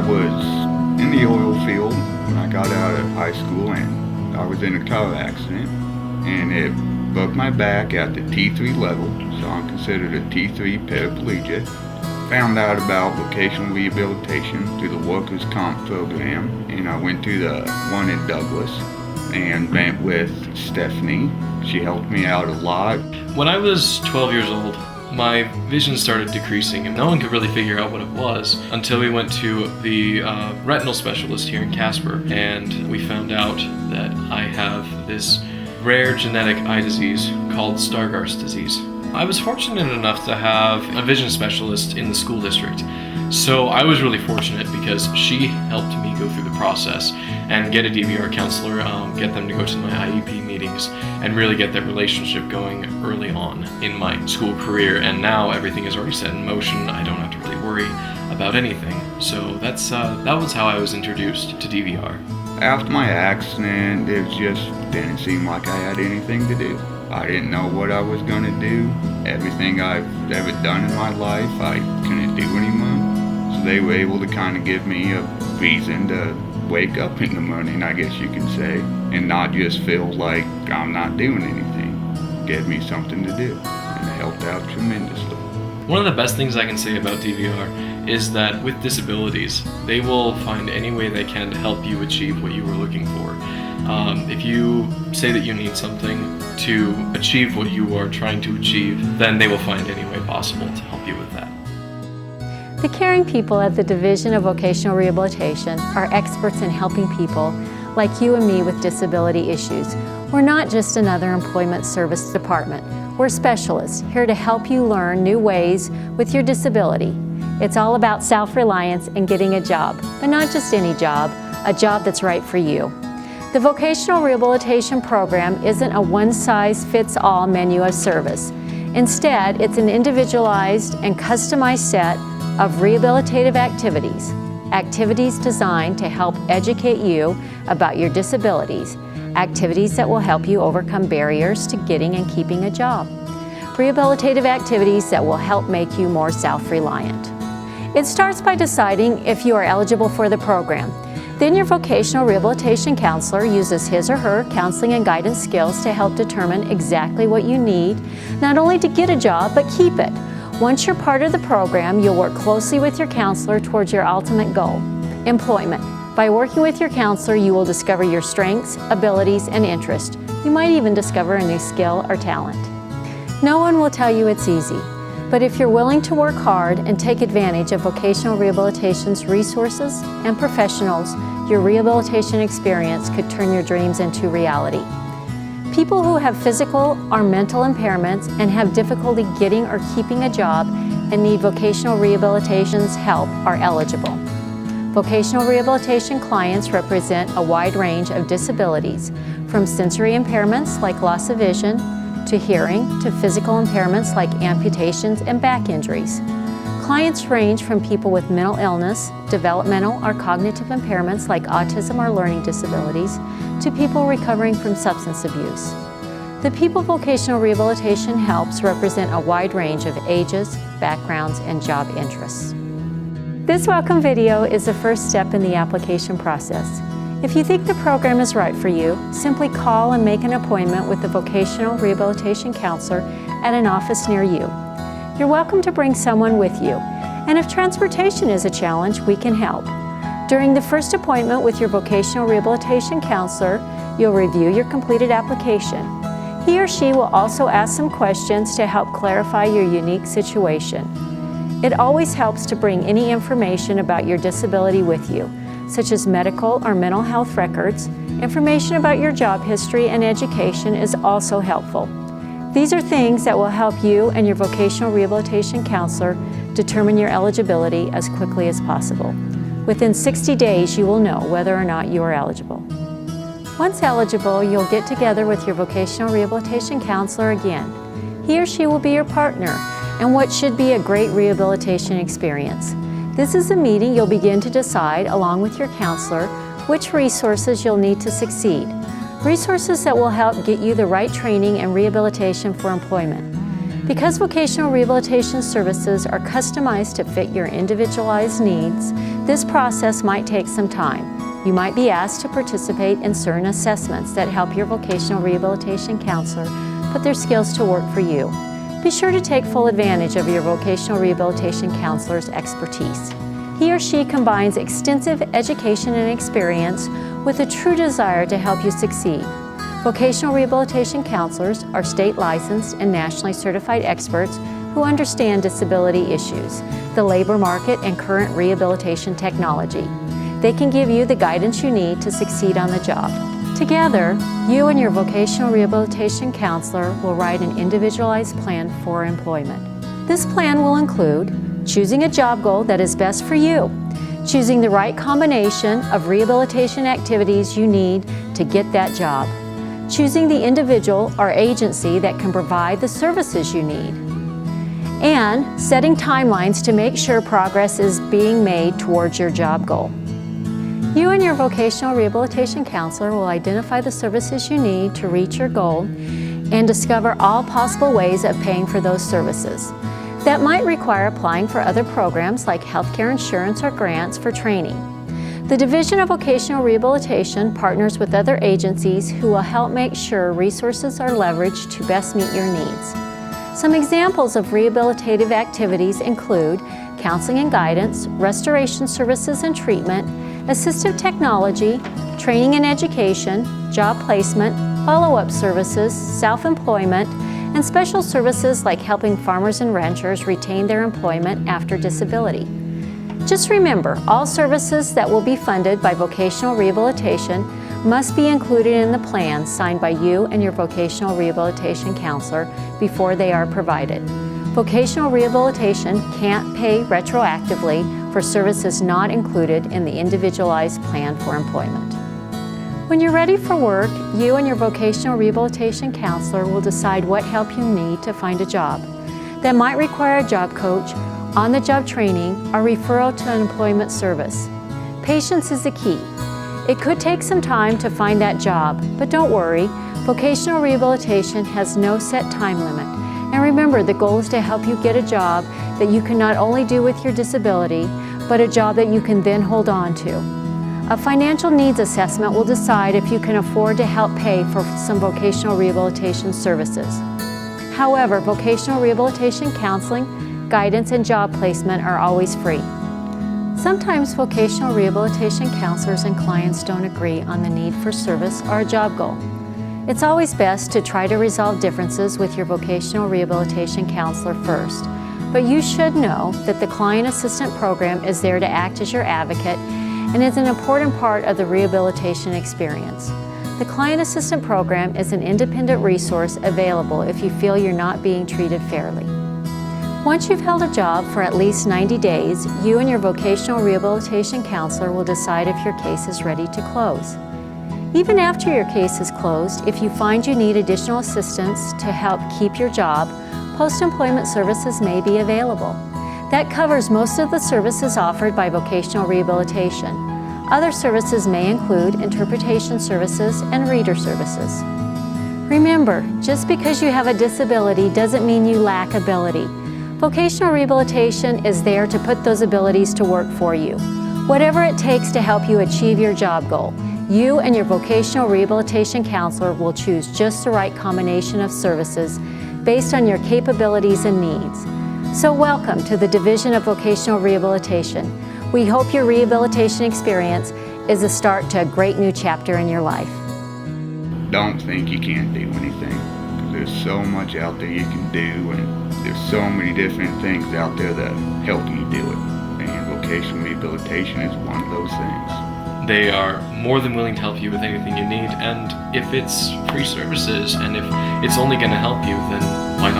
was in the oil field when I got out of high school, and I was in a car accident, and it broke my back at the T3 level, so I'm considered a T3 paraplegic. Found out about vocational rehabilitation through the workers' comp program, and I went to the one in Douglas and went with Stephanie. She helped me out a lot. When I was 12 years old, my vision started decreasing, and no one could really figure out what it was until we went to the retinal specialist here in Casper, and we found out that I have this rare genetic eye disease called Stargardt's disease. I was fortunate enough to have a vision specialist in the school district, so I was really fortunate because she helped me go through the process and get a DVR counselor, get them to go to my IEP meetings, and really get that relationship going early on in my school career. And now everything is already set in motion. I don't have to really worry about anything. So that was how I was introduced to DVR. After my accident, it just didn't seem like I had anything to do. I didn't know what I was going to do. Everything I've ever done in my life, I couldn't do anymore. So they were able to kind of give me a reason to wake up in the morning, I guess you could say, and not just feel like I'm not doing anything. Gave me something to do, and it helped out tremendously. One of the best things I can say about DVR is that with disabilities, they will find any way they can to help you achieve what you were looking for. If you say that you need something to achieve what you are trying to achieve, then they will find any way possible to help you with that. The caring people at the Division of Vocational Rehabilitation are experts in helping people like you and me with disability issues. We're not just another employment service department. We're specialists here to help you learn new ways with your disability. It's all about self-reliance and getting a job, but not just any job, a job that's right for you. The Vocational Rehabilitation Program isn't a one-size-fits-all menu of service. Instead, it's an individualized and customized set of rehabilitative activities designed to help educate you about your disabilities, activities that will help you overcome barriers to getting and keeping a job, rehabilitative activities that will help make you more self-reliant. It starts by deciding if you are eligible for the program. Then your vocational rehabilitation counselor uses his or her counseling and guidance skills to help determine exactly what you need, not only to get a job, but keep it. Once you're part of the program, you'll work closely with your counselor towards your ultimate goal, employment. By working with your counselor, you will discover your strengths, abilities, and interests. You might even discover a new skill or talent. No one will tell you it's easy, but if you're willing to work hard and take advantage of vocational rehabilitation's resources and professionals, your rehabilitation experience could turn your dreams into reality. People who have physical or mental impairments and have difficulty getting or keeping a job and need vocational rehabilitation's help are eligible. Vocational rehabilitation clients represent a wide range of disabilities, from sensory impairments like loss of vision, to hearing, to physical impairments like amputations and back injuries. Clients range from people with mental illness, developmental or cognitive impairments like autism or learning disabilities, to people recovering from substance abuse. The people vocational rehabilitation helps represent a wide range of ages, backgrounds, and job interests. This welcome video is the first step in the application process. If you think the program is right for you, simply call and make an appointment with the vocational rehabilitation counselor at an office near you. You're welcome to bring someone with you, and if transportation is a challenge, we can help. During the first appointment with your vocational rehabilitation counselor, you'll review your completed application. He or she will also ask some questions to help clarify your unique situation. It always helps to bring any information about your disability with you, such as medical or mental health records. Information about your job history and education is also helpful. These are things that will help you and your vocational rehabilitation counselor determine your eligibility as quickly as possible. Within 60 days, you will know whether or not you are eligible. Once eligible, you'll get together with your vocational rehabilitation counselor again. He or she will be your partner in what should be a great rehabilitation experience. This is a meeting you'll begin to decide, along with your counselor, which resources you'll need to succeed. Resources that will help get you the right training and rehabilitation for employment. Because vocational rehabilitation services are customized to fit your individualized needs, This process might take some time. You might be asked to participate in certain assessments that help your vocational rehabilitation counselor put their skills to work for you. Be sure to take full advantage of your vocational rehabilitation counselor's expertise. He or she combines extensive education and experience with a true desire to help you succeed. Vocational rehabilitation counselors are state licensed and nationally certified experts who understand disability issues, the labor market, and current rehabilitation technology. They can give you the guidance you need to succeed on the job. Together, you and your vocational rehabilitation counselor will write an individualized plan for employment. This plan will include choosing a job goal that is best for you, choosing the right combination of rehabilitation activities you need to get that job, choosing the individual or agency that can provide the services you need, and setting timelines to make sure progress is being made towards your job goal. You and your vocational rehabilitation counselor will identify the services you need to reach your goal and discover all possible ways of paying for those services. That might require applying for other programs like healthcare insurance or grants for training. The Division of Vocational Rehabilitation partners with other agencies who will help make sure resources are leveraged to best meet your needs. Some examples of rehabilitative activities include counseling and guidance, restoration services and treatment, assistive technology, training and education, job placement, follow-up services, self-employment, and special services like helping farmers and ranchers retain their employment after disability. Just remember, all services that will be funded by vocational rehabilitation must be included in the plan signed by you and your vocational rehabilitation counselor before they are provided. Vocational rehabilitation can't pay retroactively for services not included in the individualized plan for employment. When you're ready for work, you and your vocational rehabilitation counselor will decide what help you need to find a job. That might require a job coach, on-the-job training, or referral to an employment service. Patience is the key. It could take some time to find that job, but don't worry, vocational rehabilitation has no set time limit. And remember, the goal is to help you get a job that you can not only do with your disability, but a job that you can then hold on to. A financial needs assessment will decide if you can afford to help pay for some vocational rehabilitation services. However, vocational rehabilitation counseling, guidance, and job placement are always free. Sometimes vocational rehabilitation counselors and clients don't agree on the need for service or a job goal. It's always best to try to resolve differences with your vocational rehabilitation counselor first, but you should know that the Client Assistant Program is there to act as your advocate and is an important part of the rehabilitation experience. The Client Assistant Program is an independent resource available if you feel you're not being treated fairly. Once you've held a job for at least 90 days, you and your vocational rehabilitation counselor will decide if your case is ready to close. Even after your case is closed, if you find you need additional assistance to help keep your job, post-employment services may be available. That covers most of the services offered by vocational rehabilitation. Other services may include interpretation services and reader services. Remember, just because you have a disability doesn't mean you lack ability. Vocational rehabilitation is there to put those abilities to work for you. Whatever it takes to help you achieve your job goal, you and your vocational rehabilitation counselor will choose just the right combination of services based on your capabilities and needs. So welcome to the Division of Vocational Rehabilitation. We hope your rehabilitation experience is a start to a great new chapter in your life. Don't think you can't do anything, because there's so much out there you can do, and there's so many different things out there that help you do it. And vocational rehabilitation is one of those things. They are more than willing to help you with anything you need, and if it's free services and if it's only going to help you, then why